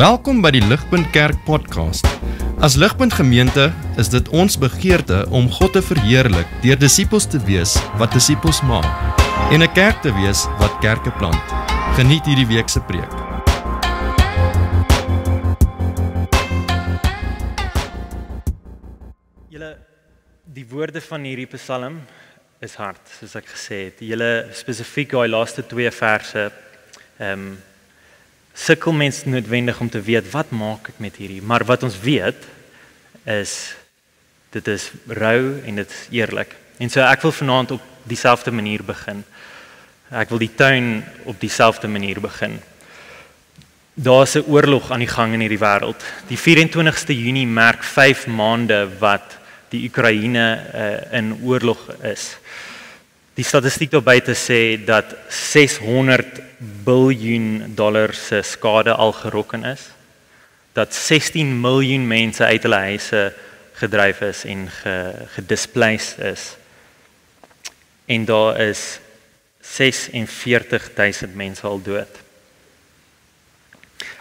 Welkom by die Ligpunt Kerk podcast. As Ligpunt Gemeente is dit ons begeerte om God te verheerlik deur disippels te wees wat disippels maak en 'n kerk te wees wat kerke plant. Geniet hierdie week se preek. Julle, die woorde van hierdie Psalm is hard, soos ek gesê het. Julle spesifiek daai laaste 2 verse sukkel mens noodwendig om te weet wat maak ek met hierdie, maar wat ons weet is dit is rou en dit is eerlik. En so ek wil vanaand op dieselfde manier begin. Ek wil die tuin op dieselfde manier begin. Daar's 'n oorlog aan die gang in hierdie wêreld. Die 24ste Junie merk 5 maande wat die Oekraïne in oorlog is. Die statistiek daar buite sê dat $600 biljoen se skade al gerokken is. Dat 16 miljoen mense uit hulle huise gedryf is en gedisplaced is. En daar is 46,000 mense al dood.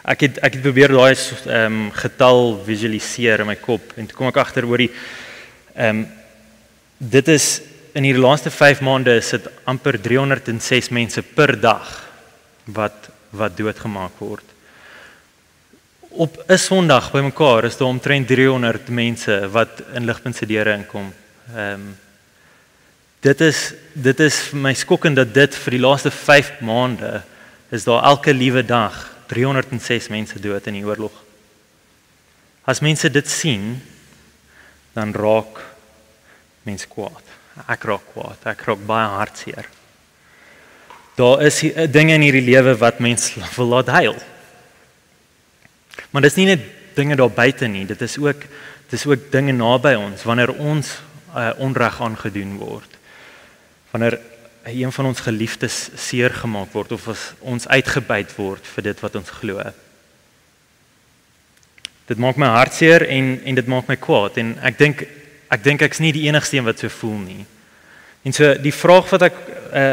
Ek het probeer daai getal visualiseer in my kop en toe kom ek agter oor die dit is in hierdie laaste 5 maande is dit amper 306 mense per dag wat doodgemaak word. Op 'n Sondag bymekaar is daar omtrent 300 mense wat in Ligpunt se deure inkom. Dit is vir my skokkend dat dit vir die laaste 5 maande is daar elke liewe dag 306 mense dood in die oorlog. As mense dit sien, dan raak mense kwaad. Ek raak kwaad, ek raak baie hartseer. Daar is dinge in hierdie lewe wat mense wil laat huil. Maar dis nie net dinge daar buite nie, dit is ook dinge naby ons, wanneer ons onreg aangedoen word. Wanneer een van ons geliefdes seer gemaak word, of as ons uitgebuit word vir dit wat ons glo. Dit maak my hartseer en dit maak my kwaad, en ek dink ek's nie die enigste een wat so voel nie. En so die vraag wat ek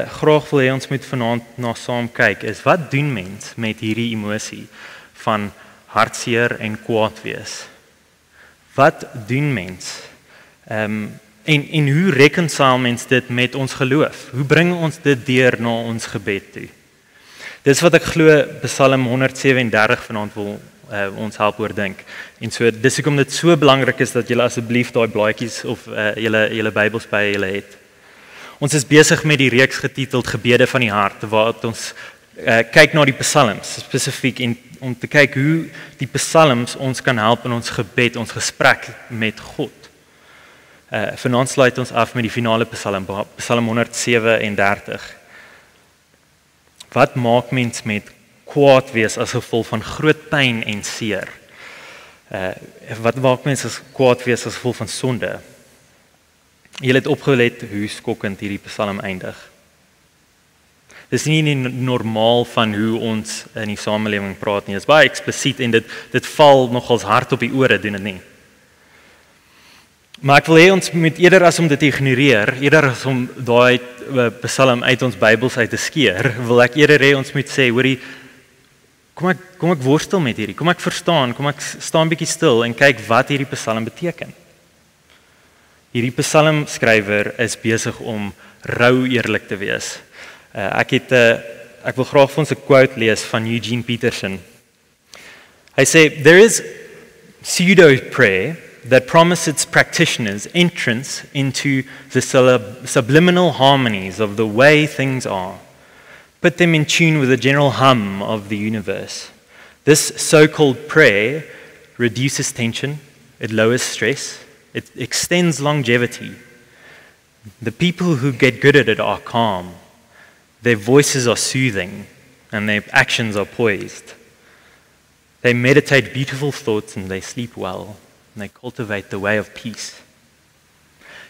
graag wil hê ons moet vanaand na saam kyk is, wat doen mens met hierdie emosie van hartseer en kwaad wees? Wat doen mens? En hoe reconcile mens dit met ons geloof? Hoe bring ons dit deur na ons gebed toe? Dis wat ek glo Psalm 137 vanaand wil ons help oordink. En so dis hoekom dit so belangrik is dat julle asseblief daai blaadjies of julle Bybels by julle het. Ons is besig met die reeks getiteld Gebede van die Hart, waar ons kyk na die Psalms spesifiek en om te kyk hoe die Psalms ons kan help in ons gebed, ons gesprek met God. Vanaand sluit ons af met die finale Psalm, Psalm 137. Wat maak mens met kwaad wees as gevolg van groot pyn en seer? Wat maak mens as kwaad wees as gevolg van sonde? Julle het opgelet hoe skokkend hierdie Psalm eindig. Dis nie normaal van hoe ons in die samelewing praat nie. Dit is baie eksplisiet en dit val nogals hard op die ore, doen dit nie. Maar ek wil hê ons moet eerder as om dit te ignoreer, eerder as om daai Psalm uit ons Bybels uit te skeer, wil ek eerder hê ons moet sê, hoorie, kom ek worstel met hierdie, kom ek verstaan, kom ek staan bietjie stil en kyk wat hierdie Psalm beteken. Hierdie psalmskrywer is besig om rou eerlik te wees. Ek wil graag vir ons 'n quote lees van Eugene Peterson. Hy sê, "There is pseudo prayer that promises its practitioners entrance into the subliminal harmonies of the way things are, put them in tune with the general hum of the universe. This so-called prayer reduces tension, it lowers stress, it extends longevity. The people who get good at it are calm, their voices are soothing, and their actions are poised. They meditate beautiful thoughts and they sleep well, and they cultivate the way of peace."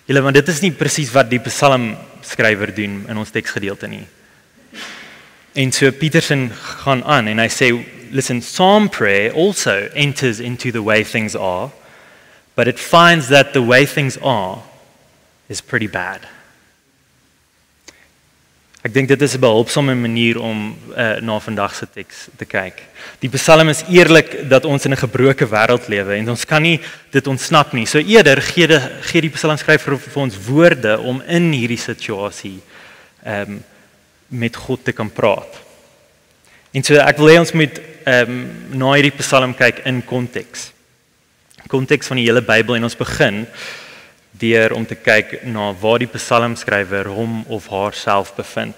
Julle, want dit is nie presies wat die psalmskrywer doen in ons teksgedeelte nie. En so Peterson gaan aan en hy sê, listen, psalm prayer also enters into the way things are, but it finds that the way things are is pretty bad. Ek dink dit is 'n behulpsame manier om na vandag se teks te kyk. Die Psalm is eerlik dat ons in 'n gebroke wêreld lewe en ons kan nie dit ontsnap nie. So eerder gee die psalmskrywer vir ons woorde om in hierdie situasie met God te kan praat. En so ek wil hê ons moet na hierdie Psalm kyk in konteks. Konteks van die hele Bybel, en ons begin deur om te kyk na waar die psalmskrywer hom of haarself bevind.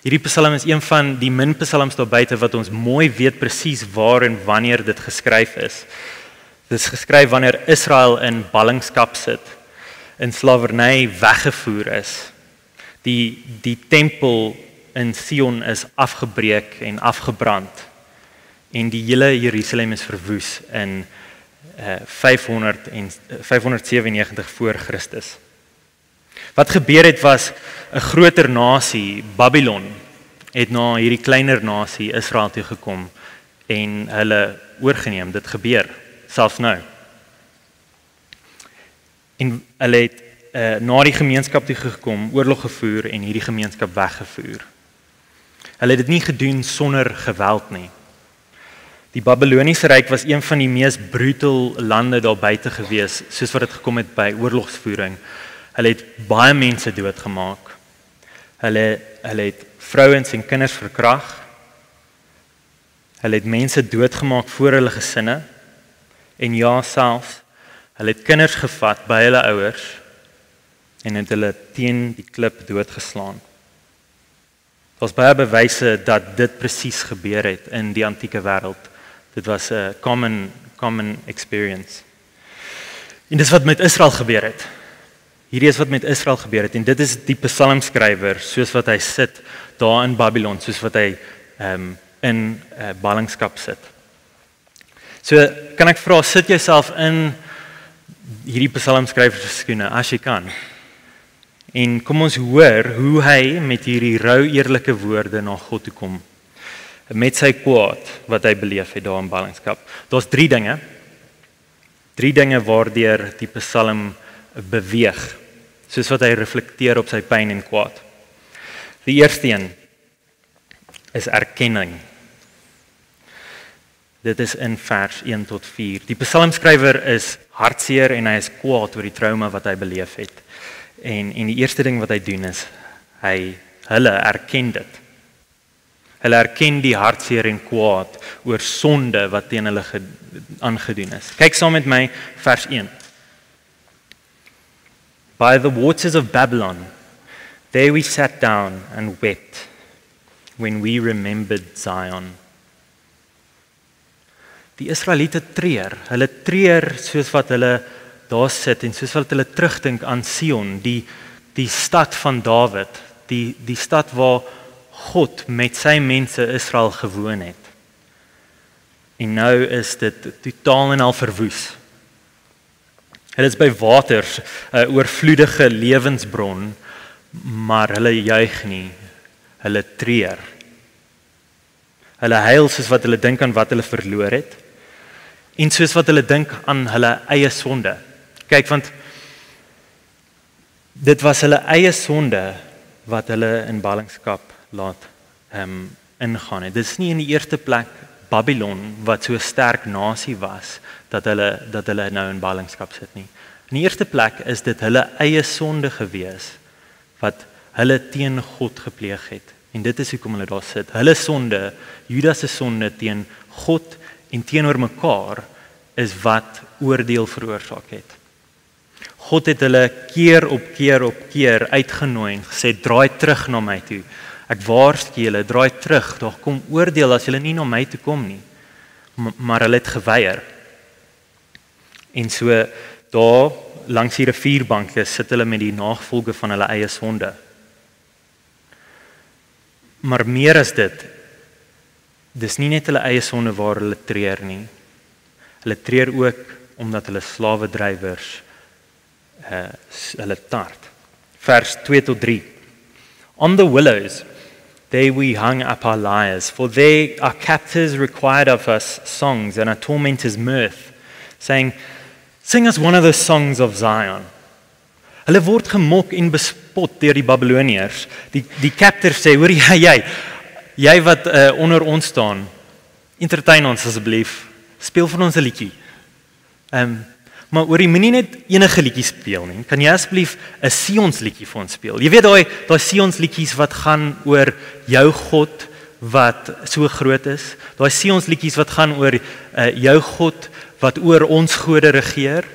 Hierdie Psalm is een van die min psalms daar buite wat ons mooi weet presies waar en wanneer dit geskryf is. Dit is geskryf wanneer Israel in ballingskap sit, in slawerny weggevoer is. Die tempel in Sion is afgebreek en afgebrand en die hele Jerusalem is verwoes in 597 voor Christus. Wat gebeur het was 'n groter nasie, Babylon, het na hierdie kleiner nasie Israel toe gekom en hulle oorgeneem. Dit gebeur selfs nou. En hulle het na die gemeenskap toe gekom, oorlog gevoer en hierdie gemeenskap weggevoer. Hulle het dit nie gedoen sonder geweld nie. Die Babyloniese ryk was een van die mees brutal lande daar buite gewees, soos wat dit gekom het by oorlogsvoering. Hulle het baie mense doodgemaak. Hulle het vrouens en kinders verkragt. Hulle het mense doodgemaak voor hulle gesinne. En ja, selfs, hulle het kinders gevat by hulle ouers en het hulle teen die klip doodgeslaan. Daar's baie bewyse dat dit presies gebeur het in die antieke wêreld. Dit was 'n common experience. En dis wat met Israel gebeur het. Hierdie is wat met Israel gebeur het en dit is die psalmskrywer soos wat hy sit daar in Babylon, soos wat hy in ballingskap sit. So kan ek vra, sit jouself in hierdie psalmskrywer se skoene as jy kan. En kom ons hoor hoe hy met hierdie rou eerlike woorde na God toe kom. Met sy kwaad wat hy beleef het daar in ballingskap. Daar's 3 dinge. 3 dinge waardeur die Psalm beweeg, soos wat hy reflekteer op sy pyn en kwaad. Die eerste een is erkenning. Dit is in vers 1 tot 4. Die psalmskrywer is hartseer en hy is kwaad oor die trauma wat hy beleef het. En die eerste ding wat hy doen is, hulle erken dit. Hulle erken die hartseer en kwaad oor sonde wat teen hulle aangedoen is. Kyk saam met my vers 1. By the waters of Babylon, there we sat down and wept when we remembered Zion. Die Israeliete treur. Hulle treur soos wat hulle daar sit en soos wat hulle terugdink aan Sion, die stad van Dawid, die stad waar God met sy mense Israel gewoon het. En nou is dit totaal en al verwoes. Hulle is by waters, 'n oorvloedige lewensbron, maar hulle juig nie, hulle treur. Hulle huil soos wat hulle dink aan wat hulle verloor het, en soos wat hulle dink aan hulle eie sonde. Kyk, want dit was hulle eie sonde wat hulle in ballingskap laat ingaan het. Dit is nie in die eerste plek Babylon wat so 'n sterk nasie was dat hulle nou in ballingskap sit nie. In die eerste plek is dit hulle eie sonde gewees wat hulle teen God gepleeg het. En dit is hoekom hulle daar sit. Hulle sonde, Judas se sonde teen God en teenoor mekaar is wat oordeel veroorsaak het. God het hulle keer op keer uitgenooi en gesê, draai terug na my toe. Ek waarsku julle, draai terug, daar kom oordeel as julle nie na my toe kom nie. Maar hulle het geweier. En so daar langs die rivierbanke sit hulle met die nagevolge van hulle eie sonde. Maar meer as dit, dis nie net hulle eie sonde waar hulle treur nie. Hulle treur ook omdat hulle slawedrywers hulle tart. Vers 2 tot 3. On the willows, there we hung up our lyres, for there our captors required of us songs and our tormentors mirth, saying, sing us one of the songs of Zion. Hulle word gemok en bespot deur die Babiloniërs. Die captor sê, hoor jy wat onder ons staan, entertain ons asseblief, speel vir ons 'n liedjie. Maar oor die moenie net enige liedjie speel nie. Kan jy asseblief 'n Sions liedjie vir ons speel? Jy weet daai Sions liedjies wat gaan oor jou God wat so groot is. Daai Sions liedjies wat gaan oor jou God wat oor ons gode regeer.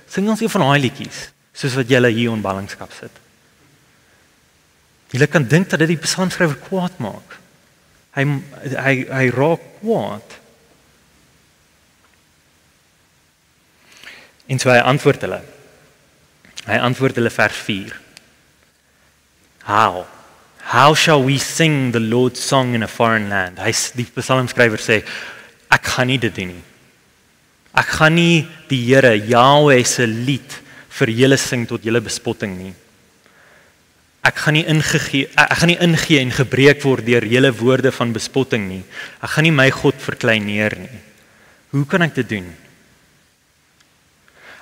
Sing ons een van daai liedjies, soos wat julle hier in ballingskap sit. Julle kan dink dat dit die psalmskrywer kwaad maak. Hy raak kwaad. En so hy antwoord hulle. Hy antwoord hulle vers 4. How shall we sing the Lord's song in a foreign land? Die psalmskrywer sê, ek gaan nie dit doen nie. Ek gaan nie die Here, Yahweh se lied vir julle sing tot julle bespotting nie. Ek gaan nie ingee en gebreek word deur julle woorde van bespotting nie. Ek gaan nie my God verkleineer nie. Hoe kan ek dit doen?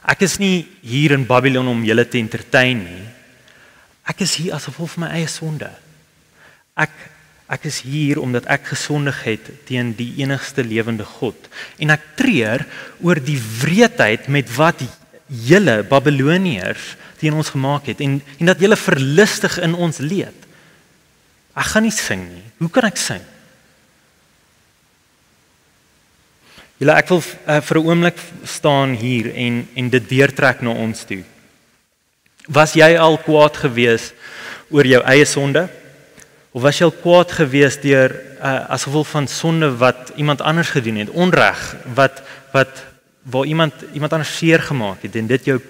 Ek is nie hier in Babylon om julle te entertain nie. Ek is hier as gevolg van my eie sonde. Ek is hier omdat ek gesondig het teen die enigste lewende God. En ek treur oor die wreedheid met wat julle Babiloniërs teen ons gemaak het en dat julle verlustig in ons leed. Ek gaan nie sing nie. Hoe kan ek sing? Julle, ek wil vir 'n oomblik staan hier en dit deurtrek na ons toe. Was jy al kwaad gewees oor jou eie sonde? Of was jy al kwaad gewees deur as gevolg van sonde wat iemand anders gedoen het, onreg waar iemand anders seer gemaak het en dit jou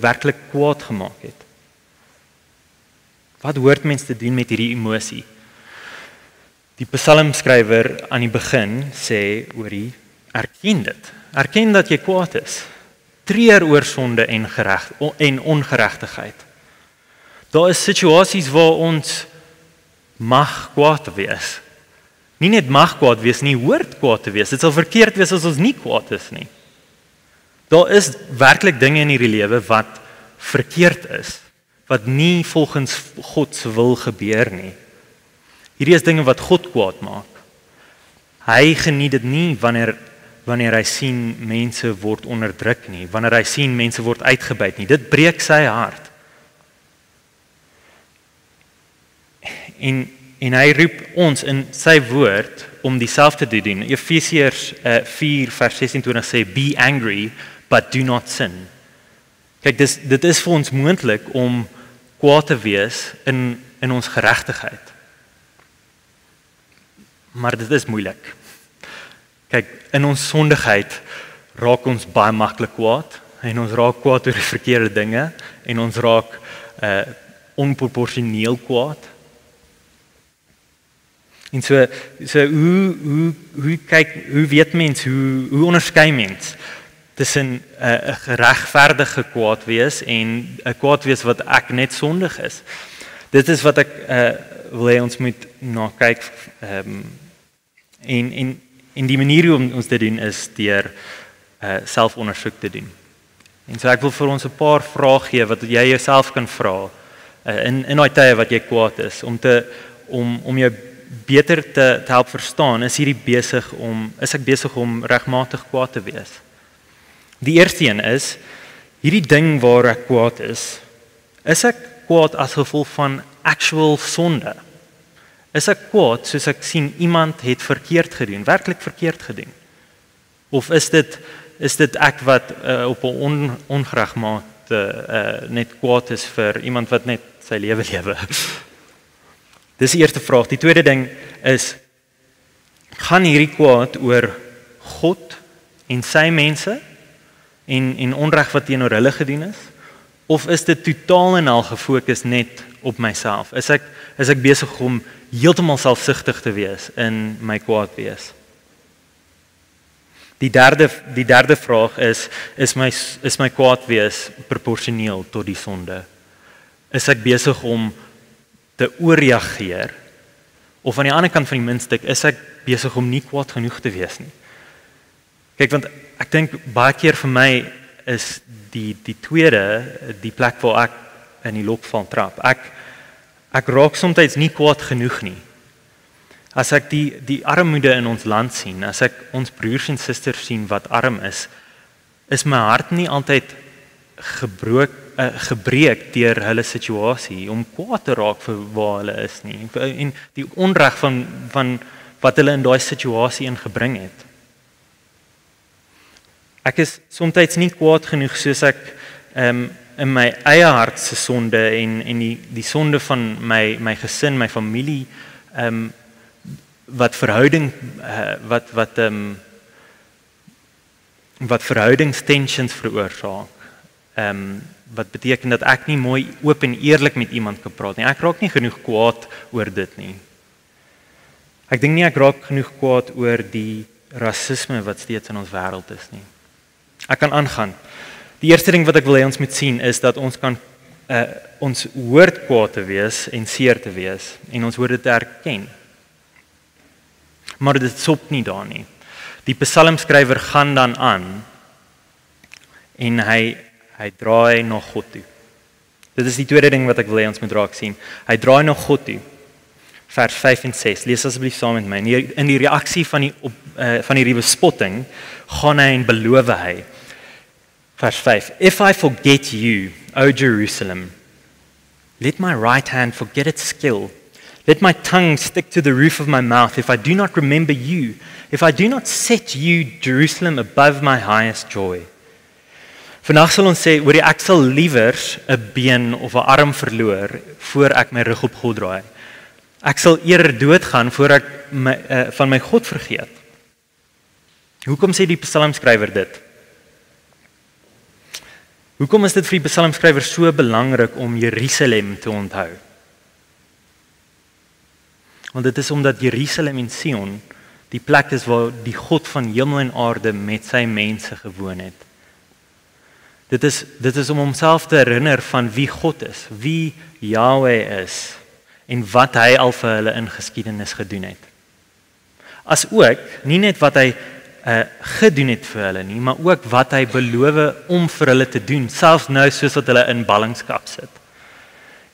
werklik kwaad gemaak het? Wat hoort mens te doen met hierdie emosie? Die psalmskrywer aan die begin sê hoorie, erken dit. Erken dat jy kwaad is. Treur oor sonde en ongeregtigheid. Daar is situasies waar ons mag kwaad wees. Nie net mag kwaad wees nie, hoort kwaad te wees. Dit sal verkeerd wees as ons nie kwaad is nie. Daar is werklik dinge in hierdie lewe wat verkeerd is, wat nie volgens God se wil gebeur nie. Hierdie is dinge wat God kwaad maak. Hy geniet dit nie wanneer hy sien mense word onderdruk nie, wanneer hy sien mense word uitgebuit nie. Dit breek sy hart. En hy roep ons in sy woord om dieselfde te doen. Efesiërs 4 vers 26 sê, be angry, but do not sin. Kyk, dit is vir ons moontlik om kwaad te wees in ons geregtigheid. Maar dit is moeilik. Kyk, in ons sondigheid raak ons baie maklik kwaad en ons raak kwaad oor die verkeerde dinge en ons raak onproporsioneel kwaad. En so hoe weet mens, hoe onderskei mens tussen 'n geregverdige kwaad wees en 'n kwaad wees wat ek net sondig is? Dit is wat ek wil hê ons moet na kyk en die manier hoe ons dit doen is deur selfondersoek te doen. En so ek wil vir ons 'n paar vrae gee wat jy jouself kan vra in daai tye wat jy kwaad is om jou beter te help verstaan, is ek besig om regmatig kwaad te wees. Die eerste een is, hierdie ding waar ek kwaad is ek kwaad as gevolg van actual sonde? Is ek kwaad soos ek sien iemand het verkeerd gedoen, werklik verkeerd gedoen? Of is dit ek wat op 'n ongeregmaakte net kwaad is vir iemand wat net sy lewe lewe? Dis die eerste vraag. Die tweede ding is, gaan hierdie kwaad oor God en sy mense en onreg wat teenoor hulle gedoen is? Of is dit totaal en al gefokus net op myself? Is ek besig om heeltemal selfsugtig te wees in my kwaad wees? Die derde vraag is my kwaad wees proporsioneel tot die sonde? Is ek besig om te oorreageer? Of aan die ander kant van die muntstuk, is ek besig om nie kwaad genoeg te wees nie? Kyk, want ek dink baie keer vir my is die tweede, die plek waar ek in die lokval trap. Ek raak soms nie kwaad genoeg nie. As ek die armoede in ons land sien, as ek ons broers en susters sien wat arm is my hart nie altyd gebreek deur hulle situasie om kwaad te raak vir waar hulle is nie. En die onreg van wat hulle in daai situasie ingebring het. Ek is soms nie kwaad genoeg soos ek in my eie hart se sonde en die sonde van my gesin, my familie, wat verhoudingstensions veroorsaak. Wat beteken dat ek nie mooi oop en eerlik met iemand kan praat nie. Ek raak nie genoeg kwaad oor dit nie. Ek dink nie ek raak genoeg kwaad oor die rasisme wat steeds in ons wêreld is nie. Ek kan aangaan. Die eerste ding wat ek wil hê ons moet sien is dat ons kan ons hoort kwaad te wees en seer te wees en ons hoort dit te erken. Maar dit stop nie daar nie. Die psalmskrywer gaan dan aan en hy draai na God toe. Dit is die tweede ding wat ek wil hê ons moet raak sien. Hy draai na God toe. Vers 5 en 6. Lees asseblief saam met my. In die reaksie van die bespotting gaan hy en beloof hy. Vers 5. If I forget you, O Jerusalem, let my right hand forget its skill. Let my tongue stick to the roof of my mouth if I do not remember you, if I do not set you, Jerusalem, above my highest joy. Vandag sal ons sê, ek sal liewer 'n been of 'n arm verloor voor ek my rug op God draai. Ek sal eerder doodgaan voor ek van my God vergeet. Hoekom sê die psalmskrywer dit? Hoekom is dit vir die psalmskrywer so belangrik om Jerusalem te onthou? Want dit is omdat Jerusalem en Sion die plek is waar die God van hemel en aarde met sy mense gewoon het. Dit is om homself te herinner van wie God is, wie Yahweh is en wat hy al vir hulle in geskiedenis gedoen het. As ook nie net wat hy gedoen het vir hulle nie, maar ook wat hy beloof om vir hulle te doen, selfs nou soos wat hulle in ballingskap sit.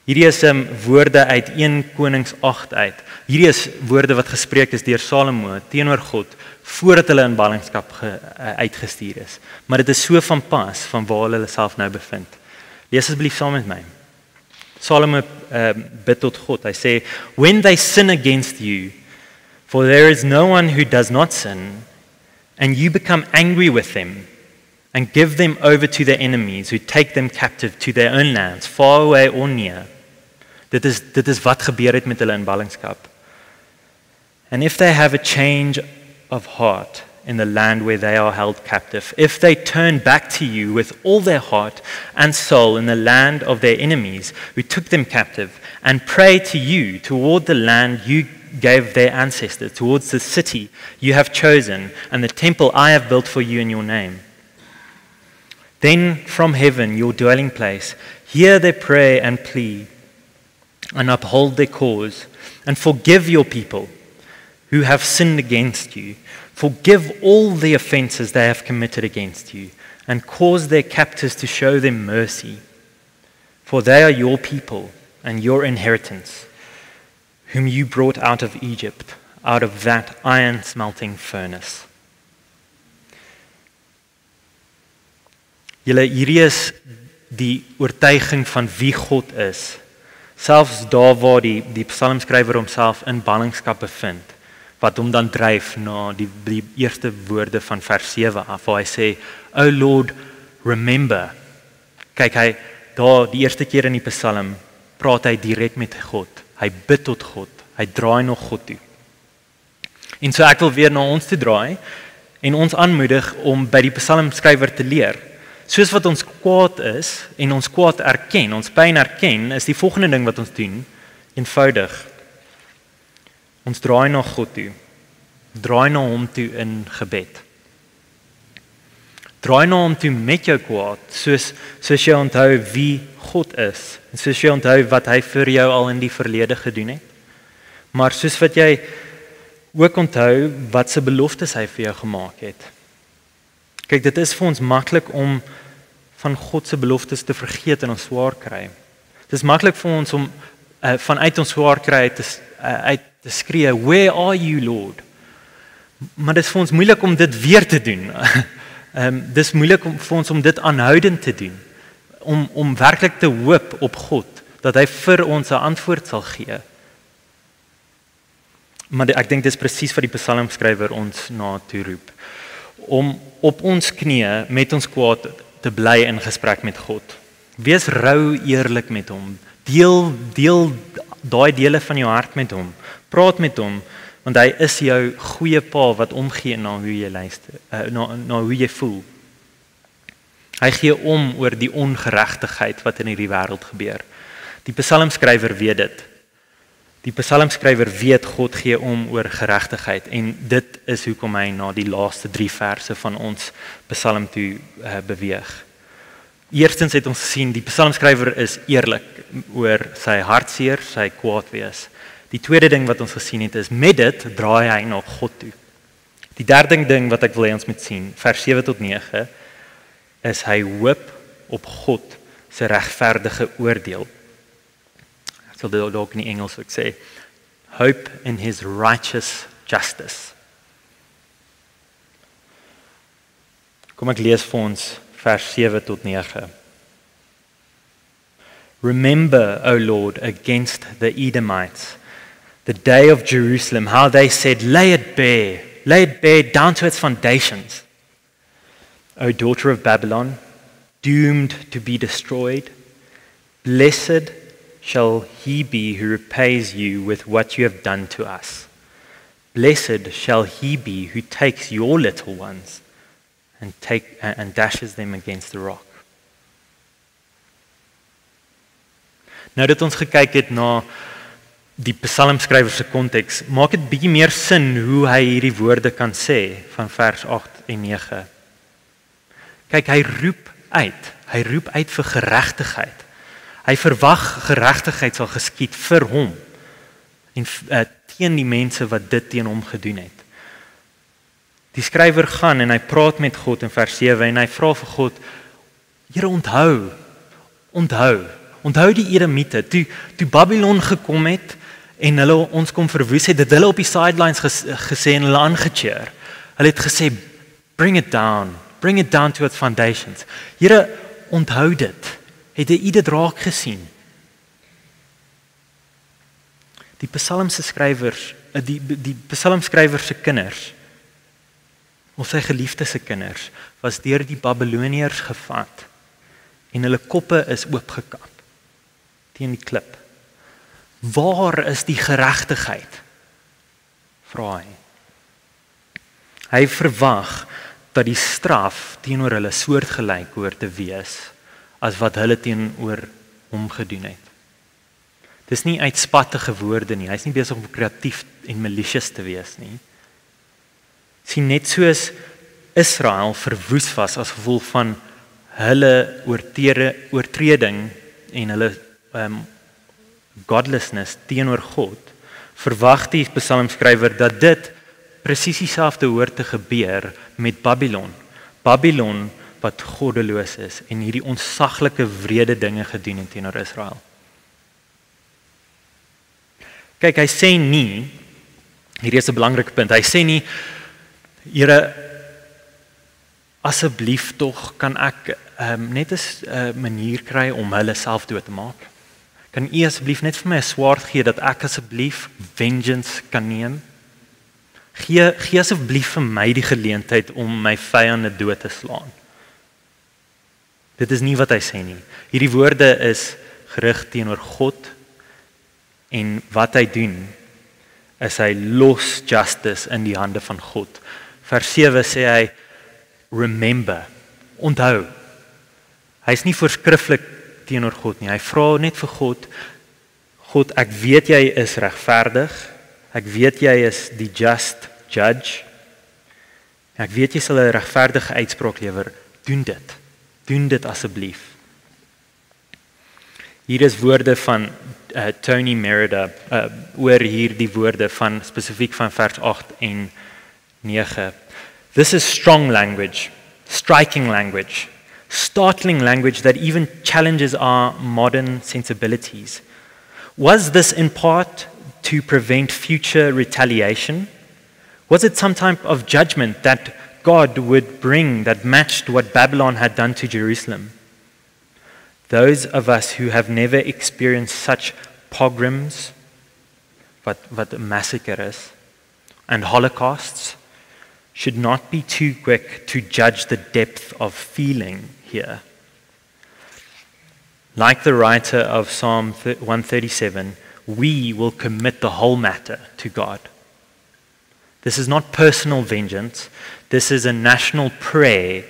Hierdie is woorde uit 1 Konings 8 uit. Hierdie is woorde wat gespreek is deur Salomo teenoor God voordat hulle in ballingskap uitgestuur is. Maar dit is so van pas van waar hulle self nou bevind. Lees asseblief saam met my. Salomo bid tot God. Hy sê, "When they sin against you, for there is no one who does not sin, and you become angry with them, and give them over to their enemies who take them captive to their own lands, far away or near." Dit is wat gebeur het met hulle in ballingskap. "And if they have a change of heart in the land where they are held captive, if they turn back to you with all their heart and soul in the land of their enemies who took them captive, and pray to you toward the land you gave their ancestors, towards the city you have chosen, and the temple I have built for you in your name. Then from heaven, your dwelling place, hear their prayer and plea, and uphold their cause, and forgive your people who have sinned against you. Forgive all the offenses they have committed against you, and cause their captors to show them mercy. For they are your people and your inheritance, whom you brought out of Egypt, out of that iron-smelting furnace." Hierdie is die oortuiging van wie God is. Selfs daar waar die psalmskrywer homself in ballingskap bevind, wat hom dan dryf na die eerste woorde van vers 7 af, waar hy sê, "O Lord, remember." Kyk, hy daar die eerste keer in die psalm praat hy direk met God. Hy bid tot God. Hy draai na God toe. En so ek wil weer na ons toe draai en ons aanmoedig om by die psalmskrywer te leer. Soos wat ons kwaad is en ons kwaad erken, ons pyn erken, is die volgende ding wat ons doen, eenvoudig. Ons draai na God toe. Draai na hom toe in gebed. Draai na hom toe met jou kwaad, soos jy onthou wie God is, en soos jy onthou wat hy vir jou al in die verlede gedoen het. Maar soos wat jy ook onthou wat se beloftes hy vir jou gemaak het. Kyk, dit is vir ons maklik om van God se beloftes te vergeet en ons swaar kry. Dit Dis maklik vir ons om vanuit ons swaar kry uit te skree, "Where are you, Lord?" Maar dit is vir ons moeilik om dit weer te doen. Dis moeilik vir ons om dit aanhoudend te doen. Om werklik te hoop op God dat hy vir ons 'n antwoord sal gee. Maar ek dink dis presies wat die psalmskrywer ons na toe roep. Om op ons knieë met ons kwaad te bly in gesprek met God. Wees rou eerlik met hom. Deel daai dele van jou hart met hom. Praat met hom, want hy is jou goeie pa wat omgee na hoe jy luister, na hoe jy voel. Hy gee om oor die ongeregtigheid wat in hierdie wêreld gebeur. Die psalmskrywer weet dit. Die psalmskrywer weet God gee om oor geregtigheid en dit is hoekom hy na die laaste 3 verse van ons psalm toe beweeg. Eerstens het ons gesien die psalmskrywer is eerlik oor sy hartseer, sy kwaad wees. Die tweede ding wat ons gesien het is met dit draai hy na God toe. Die derde ding wat ek wil hê ons moet sien, vers 7 tot 9, is hy hoop op God se regverdige oordeel. Ek sal dit ook in die Engels ook sê. Hope in his righteous justice. Kom ek lees vir ons vers 7 tot 9. Remember, O Lord, against the Edomites, the day of Jerusalem, how they said, lay it bare down to its foundations. O daughter of Babylon, doomed to be destroyed, blessed shall he be who repays you with what you have done to us. Blessed shall he be who takes your little ones and dashes them against the rock. Nou dat ons gekyk het na die psalmskrywer se konteks, maak dit bietjie meer sin hoe hy hierdie woorde kan sê van vers 8 en 9. Kyk, hy roep uit vir geregtigheid. Hy verwag geregtigheid sal geskied vir hom en teen die mense wat dit teen hom gedoen het. Die skrywer gaan en hy praat met God in vers 7 en hy vra vir God, Here, onthou die Edomiete, toe Babylon gekom het en hulle ons kom verwoes het, hulle op die sidelines gesê en hulle aangecheer. Hulle het gesê, bring it down to its foundations. Here, onthou dit. Het jy dit raak gesien? Die psalmskrywer se kinders, of sy geliefde se kinders, was deur die Babiloniërs gevat en hulle koppe is oopgekap teen die klip. Waar is die geregtigheid? Vra hy. Hy verwag dat die straf teenoor hulle soortgelyk hoort te wees as wat hulle teenoor hom gedoen het. Dis nie uitspattige woorde nie. Hy's nie besig om kreatief en malicious te wees nie. Sien, net soos Israel verwoes was as gevolg van hulle oortreding en hulle godlessness teenoor God, verwag die psalmskrywer dat dit presies dieselfde hoort te gebeur met Babylon. Babylon wat goddeloos is en hierdie onsaglike wrede dinge gedoen het teenoor Israel. Kyk, hy sê nie, hierdie is 'n belangrike punt, hy sê nie, Here, asseblief tog kan ek net 'n manier kry om hulle self dood te maak. Kan u asseblief net vir my 'n swaard gee dat ek asseblief vengeance kan neem? Gee asseblief vir my die geleentheid om my vyande dood te slaan. Dit is nie wat hy sê nie. Hierdie woorde is gerig teenoor God en wat hy doen is hy los justice in die hande van God. Vers 7 sê hy, remember, onthou. Hy's nie voorskrifklik teenoor God nie. Hy vra net vir God, ek weet jy is regverdig. Ek weet jy is die just judge. Ek weet jy sal 'n regverdige uitspraak lewer. Doen dit asseblief. Hier is woorde van Tony Merida oor hierdie woorde van spesifiek van vers 8 en 9. This is strong language, striking language, startling language that even challenges our modern sensibilities. Was this in part to prevent future retaliation? Was it some type of judgment that God would bring that matched what Babylon had done to Jerusalem? Those of us who have never experienced such pogroms, wat massacre is, and holocausts, should not be too quick to judge the depth of feeling here. Like the writer of Psalm 137, we will commit the whole matter to God. This is not personal vengeance. This is a national prayer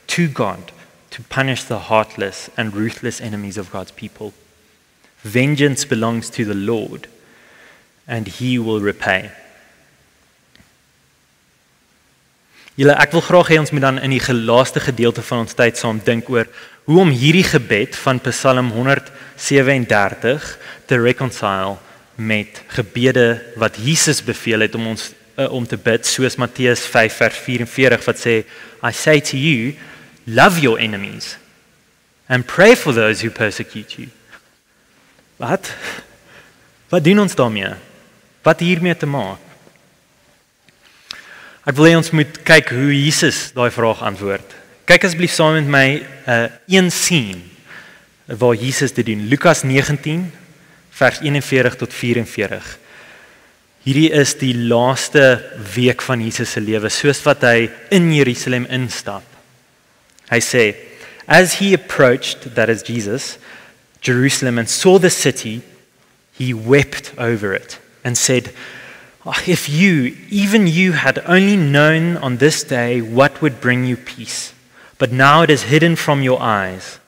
to God to punish the heartless and ruthless enemies of God's people. Vengeance belongs to the Lord, and He will repay. Julle, ek wil graag hê ons moet dan in die laaste gedeelte van ons tyd saam dink oor hoe om hierdie gebed van Psalm 137 te reconcile met gebede wat Jesus beveel het om ons om te bid, soos Matteus 5 vers 44 wat sê, I say to you, love your enemies and pray for those who persecute you. Wat doen ons daarmee? Wat hiermee te maak? Ek wil hê ons moet kyk hoe Jesus daai vraag antwoord. Kyk asseblief saam met my een scene waar Jesus dit doen. Lukas 19 vers 41 tot 44. Hierdie is die laaste week van Jesus se lewe, soos wat hy in Jerusalem instap. Hy sê, as he approached, that is Jesus, Jerusalem, and saw the city, he wept over it and said, if you, even you, had only known on this day what would bring you peace, but now it is hidden from your eyes.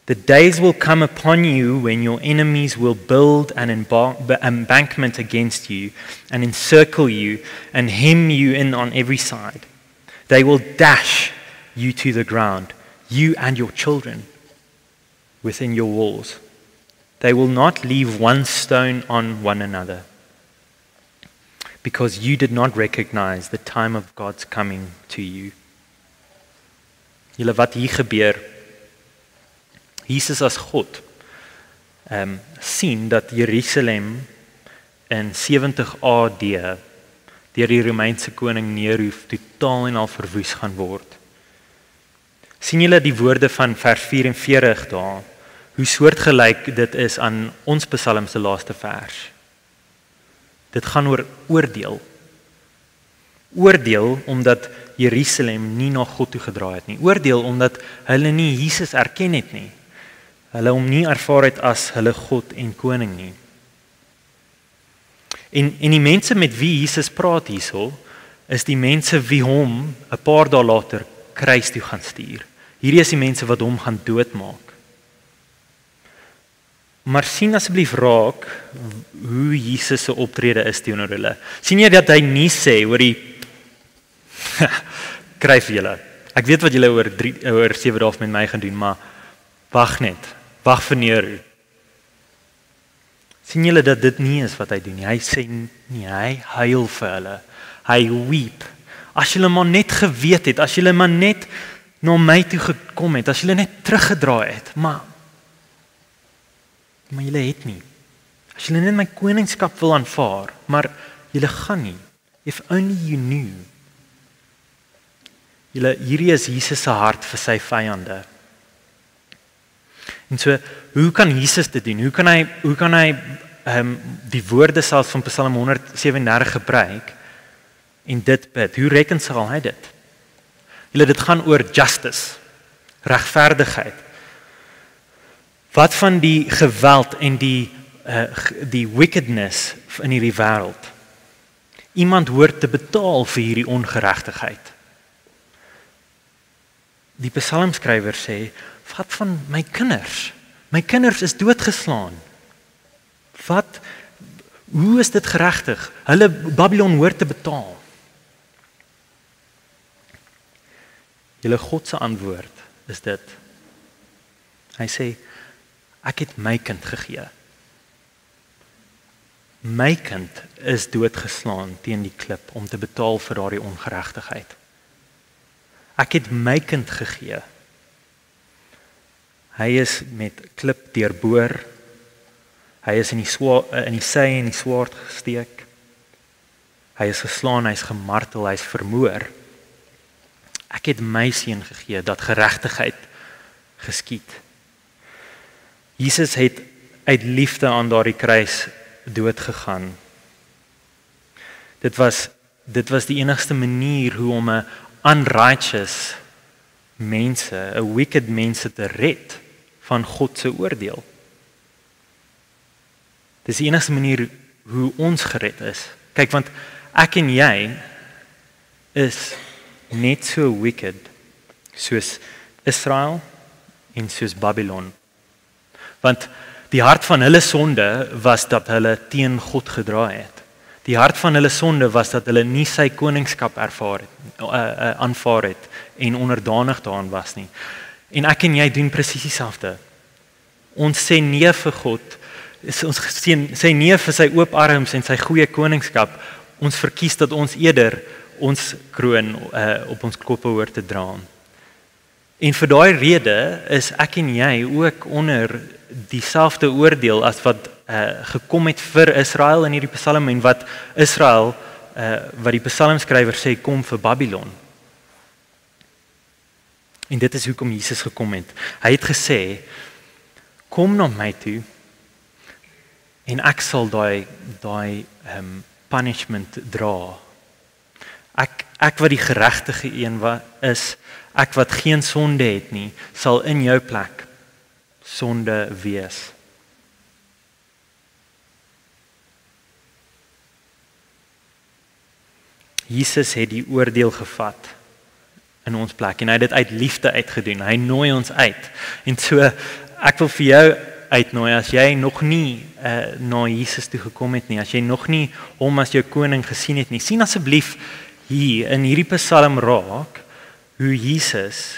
The days will come upon you when your enemies will build an embankment against you and encircle you and hem you in on every side. They will dash you to the ground, you and your children within your walls. They will not leave one stone on one another, because you did not recognize the time of God's coming to you. Julle, wat hier gebeur, Jesus as God sien dat Jerusalem in 70 AD deur die Romeinse koning Nero totaal en al verwoes gaan word. Sien julle die woorde van vers 44 daar, hoe soortgelyk dit is aan ons Psalm se laaste vers. Dit gaan oor oordeel. Oordeel omdat Jerusalem nie na God toe gedraai het nie. Oordeel omdat hulle nie Jesus erken het nie. Hulle hom nie ervaar het as hulle God en koning nie. En die mense met wie Jesus praat hierso, is die mense wie hom 'n paar dae later kruis toe gaan stuur. Hierdie is die mense wat hom gaan doodmaak. Maar sien asseblief raak hoe Jesus se optrede is teenoor hulle. Sien jy dat hy nie sê oor die kry vir julle. Ek weet wat julle oor 7 dae met my gaan doen, maar wag net. Wag vir Nero. Sien julle dat dit nie is wat hy doen nie. Hy sê nie, hy huil vir hulle. Hy weep. As julle maar net geweet het, as julle maar net na my toe gekom het, as julle net teruggedraai het, maar julle het nie. As julle net my koningskap wil aanvaar, maar julle gaan nie. If only you knew. Julle, hierdie is Jesus se hart vir sy vyande. En so, hoe kan Jesus dit doen? Hoe kan hy die woorde selfs van Psalm 137 gebruik en dit bid? Hoe reconcile hy dit? Julle, dit gaan oor justice, regverdigheid. Wat van die geweld en die wickedness in hierdie wêreld? Iemand hoort te betaal vir hierdie ongeregtigheid. Die psalmskrywer sê, wat van my kinders? My kinders is doodgeslaan. Hoe is dit geregtig? Hulle Babylon hoort te betaal. Julle, God se antwoord is dit. Hy sê, ek het my kind gegee. My kind is doodgeslaan teen die klip om te betaal vir daardie ongeregtigheid. Ek het my kind gegee Hy is met klip deurboor. Hy is in die sy en die swaard gesteek. Hy is geslaan, hy is gemartel, hy is vermoor. Ek het my seun gegee dat geregtigheid geskied. Jesus het uit liefde aan daardie kruis dood gegaan. Dit was die enigste manier hoe om 'n unrighteous mense, 'n wicked mense te red van God se oordeel. Dis die enigste manier hoe ons gered is. Kyk, want ek en jy is net so wicked soos Israel en soos Babylon. Want die hart van hulle sonde was dat hulle teen God gedraai het. Die hart van hulle sonde was dat hulle nie sy koningskap aanvaar het en onderdanig daaraan was nie. En ek en jy doen presies dieselfde. Ons sê nee vir God, ons sê nee vir sy oop arms en sy goeie koningskap. Ons verkies dat ons eerder ons kroon op ons koppe hoort te dra. En vir daai rede is ek en jy ook onder dieselfde oordeel as wat gekom het vir Israel in hierdie Psalm en wat Israel wat die psalmskrywer sê kom vir Babylon. En dit is hoekom Jesus gekom het. Hy het gesê kom na my toe en ek sal daai punishment dra. Ek wat die geregtige een is, ek wat geen sonde het nie, sal in jou plek sonde wees. Jesus het die oordeel gevat in ons plek en hy het dit uit liefde uitgedoen. Hy nooi ons uit. En so ek wil vir jou uitnooi as jy nog nie na Jesus toe gekom het nie, as jy nog nie hom as jou koning gesien het nie, sien asseblief hier in hierdie Psalm raak hoe Jesus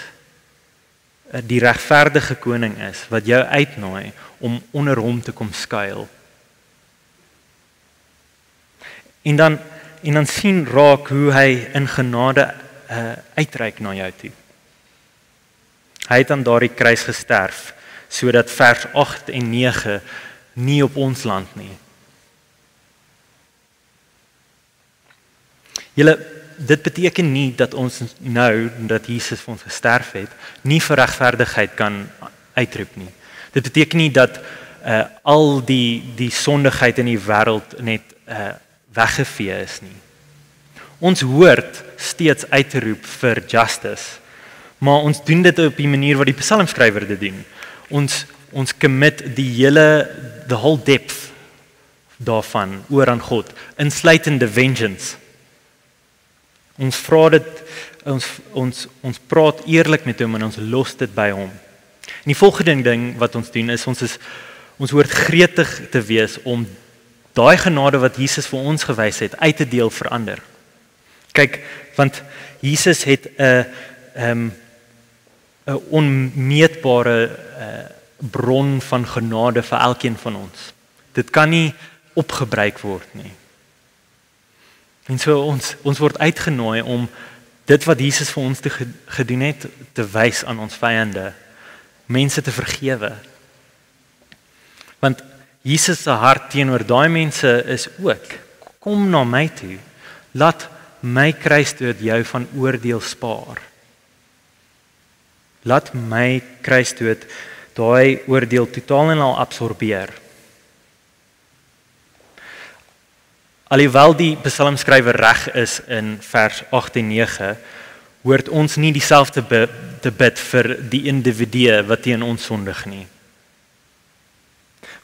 die regverdige koning is wat jou uitnooi om onder hom te kom skuil. En dan sien raak hoe hy in genade uitreik na jou toe. Hy het aan daardie kruis gesterf sodat vers 8 en 9 nie op ons land nie. Dit beteken nie dat ons nou dat Jesus vir ons gesterf het, nie vir regverdigheid kan uitroep nie. Dit beteken nie dat al die sondigheid in die wêreld net weggevee is nie. Ons hoort steeds uit te roep vir justice, maar ons doen dit op die manier wat die psalmskrywer dit doen. Ons commit the whole depth daarvan oor aan God, insluitende vengeance. Ons vra dit, ons praat eerlik met hom en ons los dit by hom. En die volgende ding wat ons doen is ons hoort gretig te wees om daai genade wat Jesus vir ons gewys het uit te deel vir ander. Kyk, want Jesus het 'n onmeetbare bron van genade vir elkeen van ons. Dit kan nie opgebruik word nie. En so ons word uitgenooi om dit wat Jesus vir ons gedoen het te wys aan ons vyande, mense te vergewe. Want Jesus se hart teenoor daai mense is ook, kom na my toe, laat my kruisdood jou van oordeel spaar. Laat my kruisdood daai oordeel totaal en al absorbeer. Alhoewel die psalmskrywer reg is in vers 8 en 9, hoort ons nie dieselfde te bid vir die individue wat teen ons sondig nie.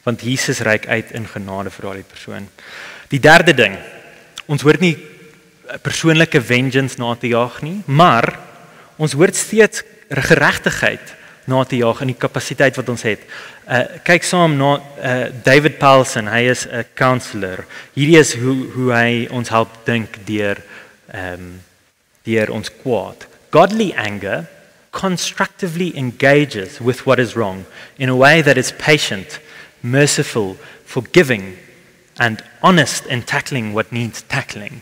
Want Jesus reik uit in genade vir daardie persoon. Die derde ding, ons hoort nie persoonlike vengeance na te jaag nie, maar ons hoort steeds geregtigheid na te jaag in die kapasiteit wat ons het. Kyk saam na David Powlison, hy is 'n counselor. Hierdie is hoe hy ons help dink deur ons kwaad. Godly anger constructively engages with what is wrong in a way that is patient, merciful, forgiving, and honest in tackling what needs tackling.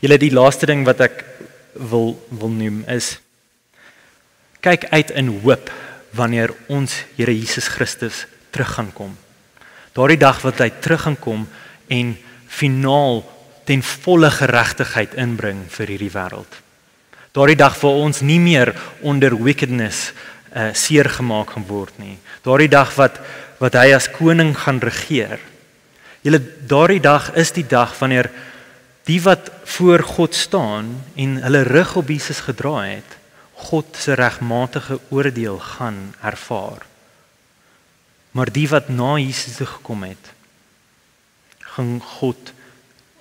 Die laaste ding wat ek wil noem is, kyk uit in hoop wanneer ons Here Jesus Christus terug gaan kom. Daardie dag wat hy terug gaan kom en finaal ten volle geregtigheid inbring vir hierdie wêreld. Daardie dag waar ons nie meer onder wickedness seer gemaak gaan word nie. Daardie dag wat hy as koning gaan regeer. Daardie dag is die dag wanneer die wat voor God staan en hulle rug op Jesus gedraai het, God se regmatige oordeel gaan ervaar. Maar die wat na Jesus toe gekom het, gaan God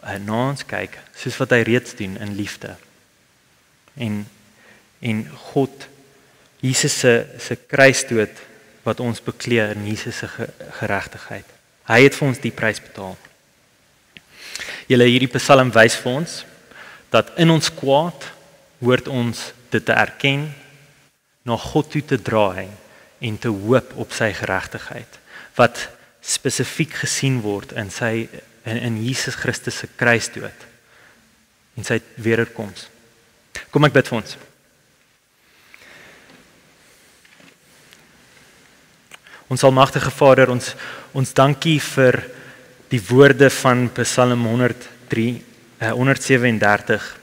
na ons kyk, soos wat hy reeds doen in liefde. En God, Jesus se kruisdood wat ons bekleë in Jesus se geregtigheid. Hy het vir ons die prys betaal. Hierdie Psalm wys vir ons dat in ons kwaad hoort ons dit te erken, na God toe te draai en te hoop op sy geregtigheid, wat spesifiek gesien word in Jesus Christus se kruisdood en sy wederkoms. Kom ek bid vir ons. Ons almagtige Vader, ons dankie vir die woorde van Psalm 137.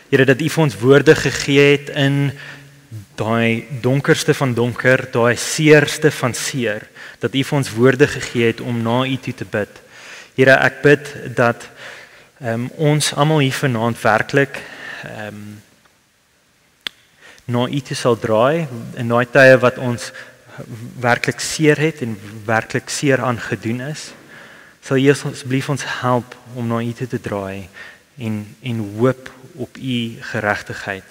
Here, dat U vir ons woorde gegee het in daai donkerste van donker, daai seerste van seer, dat U vir ons woorde gegee het om na U toe te bid. Here, ek bid dat ons almal hier vanaand werklik na U toe sal draai in daai tye wat ons werklik seer het en werklik seer aangedoen is. Sal U asseblief ons help om na U toe te draai en hoop op U geregtigheid.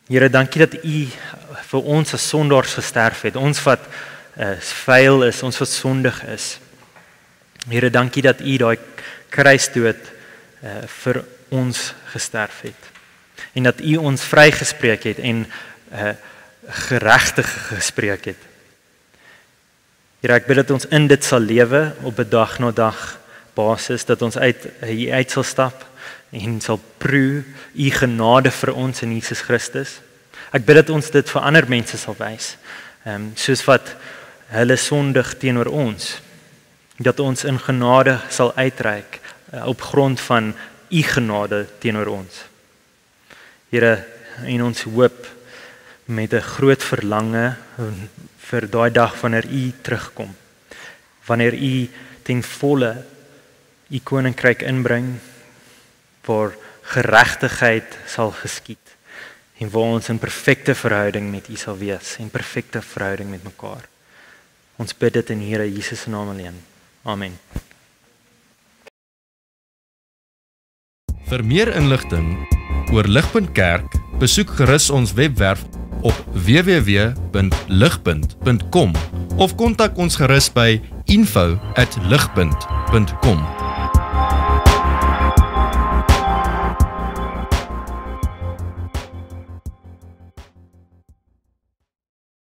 Here, dankie dat U vir ons as sondaars gesterf het, ons wat vuil is, ons wat sondig is. Here, dankie dat U daai kruisdood vir ons gesterf het en dat U ons vrygespreek het en geregtig gespreek het. Here, ek bid dat ons in dit sal lewe op 'n dag na dag basis, dat ons uit sal stap en sal proe U genade vir ons in Jesus Christus. Ek bid dat ons dit vir ander mense sal wys, soos wat hulle sondig teenoor ons, dat ons in genade sal uitreik op grond van U genade teenoor ons. Here, en ons hoop met 'n groot verlange vir daai dag wanneer U terugkom, wanneer U ten volle U koninkryk inbring, waar geregtigheid sal geskied en waar ons in perfekte verhouding met U sal wees en perfekte verhouding met mekaar. Ons bid dit in Here Jesus se naam alleen. Amen. Vir meer inligting oor Ligpunt Kerk, besoek gerus ons webwerf op www.ligpunt.com of kontak ons gerus by info@ligpunt.com.